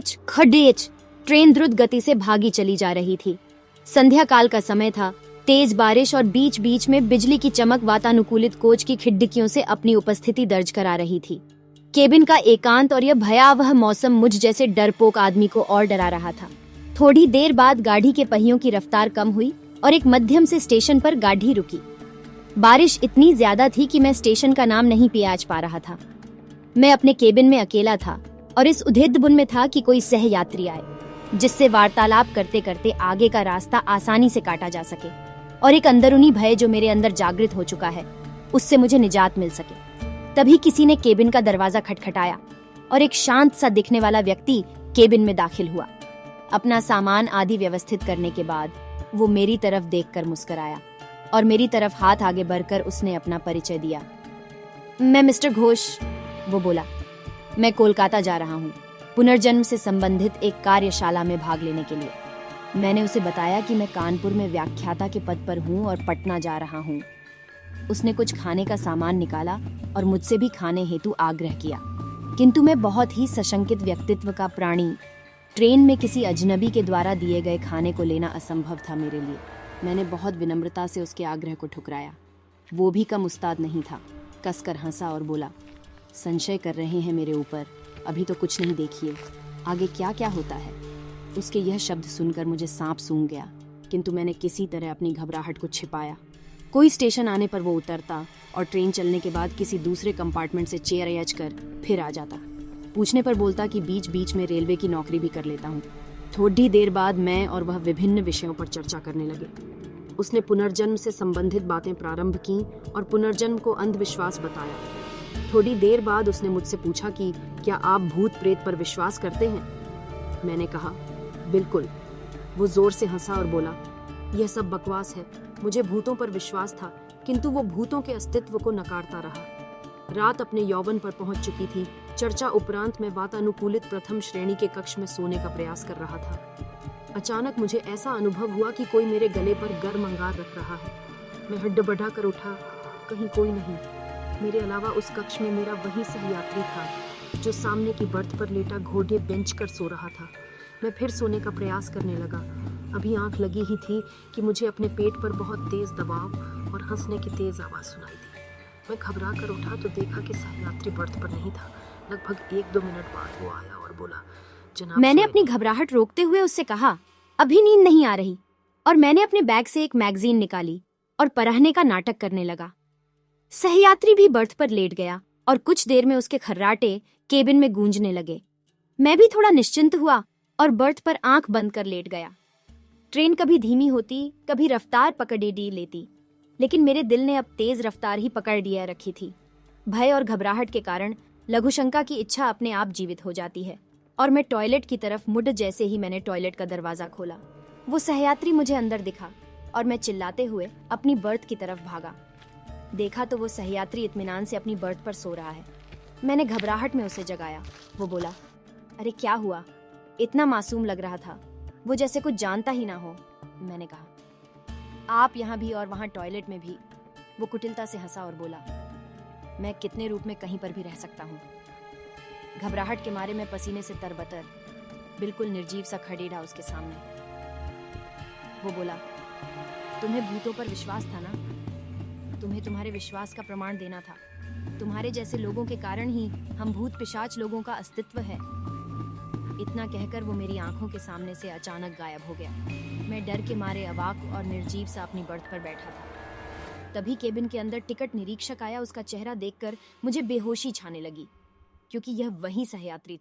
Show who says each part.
Speaker 1: खडेच train द्रुत गति से भागी चली जा रही थी। संध्या काल का समय था। तेज बारिश और बीच बीच में बिजली की चमक वातानुकूलित कोच की खिड़कियों से अपनी उपस्थिति दर्ज करा रही थी। केबिन का एकांत और यह भयावह मौसम मुझ जैसे डरपोक आदमी को और डरा रहा था। थोड़ी देर बाद गाड़ी के पहियों की रफ्तार कम हुई और एक मध्यम से स्टेशन पर गाड़ी रुकी। बारिश इतनी ज्यादा थी कि मैं स्टेशन का नाम नहीं पियाज पा रहा था। मैं अपने केबिन में अकेला था और इस उधेड़-बुन में था कि कोई सहयात्री आए, जिससे वार्तालाप करते करते आगे का रास्ता आसानी से काटा जा सके और एक अंदरूनी भय जो मेरे अंदर जागृत हो चुका है, उससे मुझे निजात मिल सके। तभी किसी ने केबिन का दरवाजा खटखटाया और एक शांत सा दिखने वाला व्यक्ति केबिन में दाखिल हुआ। अपना सामान आदि व्यवस्थित करने के बाद वो मेरी तरफ देखकर मुस्कुराया और मेरी तरफ हाथ आगे बढ़कर उसने अपना परिचय दिया। मैं मिस्टर घोष, वो बोला। मैं कोलकाता जा रहा हूँ, पुनर्जन्म से संबंधित एक कार्यशाला में भाग लेने के लिए। मैंने उसे बताया कि मैं कानपुर में व्याख्याता के पद पर हूँ और पटना जा रहा हूँ। उसने कुछ खाने का सामान निकाला और मुझसे भी खाने हेतु आग्रह किया, किंतु मैं बहुत ही सशंकित व्यक्तित्व का प्राणी, ट्रेन में किसी अजनबी के द्वारा दिए गए खाने को लेना असंभव था मेरे लिए। मैंने बहुत विनम्रता से उसके आग्रह को ठुकराया। वो भी कम उस्ताद नहीं था, कसकर हंसा और बोला, संशय कर रहे हैं मेरे ऊपर, अभी तो कुछ नहीं, देखिए आगे क्या क्या होता है। उसके यह शब्द सुनकर मुझे सांप सूंघ गया, किंतु मैंने किसी तरह अपनी घबराहट को छिपाया। कोई स्टेशन आने पर वो उतरता और ट्रेन चलने के बाद किसी दूसरे कंपार्टमेंट से चेयर अयच कर फिर आ जाता। पूछने पर बोलता कि बीच बीच में रेलवे की नौकरी भी कर लेता हूँ। थोड़ी देर बाद मैं और वह विभिन्न विषयों पर चर्चा करने लगे। उसने पुनर्जन्म से संबंधित बातें प्रारंभ की और पुनर्जन्म को अंधविश्वास बताया। थोड़ी देर बाद उसने मुझसे पूछा कि क्या आप भूत प्रेत पर विश्वास करते हैं? मैंने कहा, बिल्कुल। वो जोर से हंसा और बोला, यह सब बकवास है। मुझे भूतों पर विश्वास था, किंतु वो भूतों के अस्तित्व को नकारता रहा। रात अपने यौवन पर पहुंच चुकी थी। चर्चा उपरांत मैं वातानुकूलित प्रथम श्रेणी के कक्ष में सोने का प्रयास कर रहा था। अचानक मुझे ऐसा अनुभव हुआ कि कोई मेरे गले पर गर्म अंगार रख रहा है। मैं हड्डबढ़ा कर उठा, कहीं कोई नहीं। मेरे अलावा उस कक्ष में मेरा वही सहयात्री था, जो सामने की बर्थ पर लेटा घोड़े बेंच कर सो रहा था। मैं फिर सोने का प्रयास करने लगा। अभी आंख लगी ही थी कि मुझे अपने पेट पर बहुत तेज दबाव और हंसने की तेज आवाज सुनाई दी। मैं घबरा कर उठा तो देखा कि सहयात्री बर्थ पर नहीं था। लगभग 1-2 मिनट बाद वो आया और बोला, जनाब। मैंने अपनी घबराहट रोकते हुए उससे कहा, अभी नींद नहीं आ रही, और मैंने अपने बैग से एक मैगजीन निकाली और पढ़ने का नाटक करने लगा। सहयात्री भी बर्थ पर लेट गया और कुछ देर में उसके खर्राटे केबिन में गूंजने लगे। मैं भी थोड़ा निश्चिंत हुआ और बर्थ पर आंख बंद कर लेट गया। ट्रेन कभी धीमी होती, कभी रफ्तार पकड़े लेती, लेकिन मेरे दिल ने अब तेज रफ्तार ही पकड़ लिया रखी थी। भय और घबराहट के कारण लघुशंका की इच्छा अपने आप जीवित हो जाती है और मैं टॉयलेट की तरफ मुड़ जैसे ही मैंने टॉयलेट का दरवाजा खोला, वो सहयात्री मुझे अंदर दिखा और मैं चिल्लाते हुए अपनी बर्थ की तरफ भागा। देखा तो वो सहयात्री इत्मीनान से अपनी बर्थ पर सो रहा है। मैंने घबराहट में उसे जगाया। वो बोला, अरे क्या हुआ? इतना मासूम लग रहा था, वो जैसे कुछ जानता ही ना हो। मैंने कहा, आप यहाँ भी और वहाँ टॉयलेट में भी। वो कुटिलता से हंसा और बोला, मैं कितने रूप में कहीं पर भी रह सकता हूँ। घबराहट के मारे मैं पसीने से तरबतर, बिल्कुल निर्जीव सा खड़े रहा उसके सामने। वो बोला, तुम्हें भूतों पर विश्वास था ना? तुम्हें तुम्हारे विश्वास का प्रमाण देना था। तुम्हारे जैसे लोगों के कारण ही हम भूत पिशाच लोगों का अस्तित्व है। इतना कहकर वो मेरी आंखों के सामने से अचानक गायब हो गया। मैं डर के मारे अवाक और निर्जीव सा अपनी बर्थ पर बैठा था। तभी केबिन के अंदर टिकट निरीक्षक आया। उसका चेहरा देखकर मुझे बेहोशी छाने लगी, क्योंकि यह वही सहयात्री था